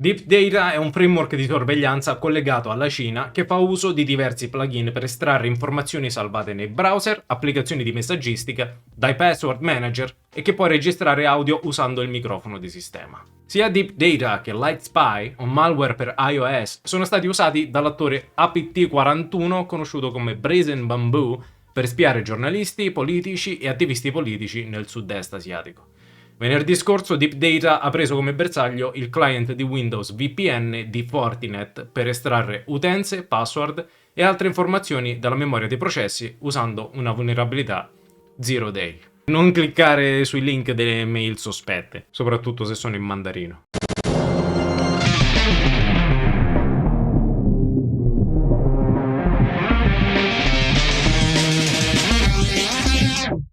Deep Data è un framework di sorveglianza collegato alla Cina che fa uso di diversi plugin per estrarre informazioni salvate nei browser, applicazioni di messaggistica, dai password manager e che può registrare audio usando il microfono di sistema. Sia Deep Data che Light Spy, un malware per iOS, sono stati usati dall'attore APT41 conosciuto come Brazen Bamboo per spiare giornalisti, politici e attivisti politici nel sud-est asiatico. Venerdì scorso Deep Data ha preso come bersaglio il client di Windows VPN di Fortinet per estrarre utenze, password e altre informazioni dalla memoria dei processi usando una vulnerabilità Zero Day. Non cliccare sui link delle mail sospette, soprattutto se sono in mandarino.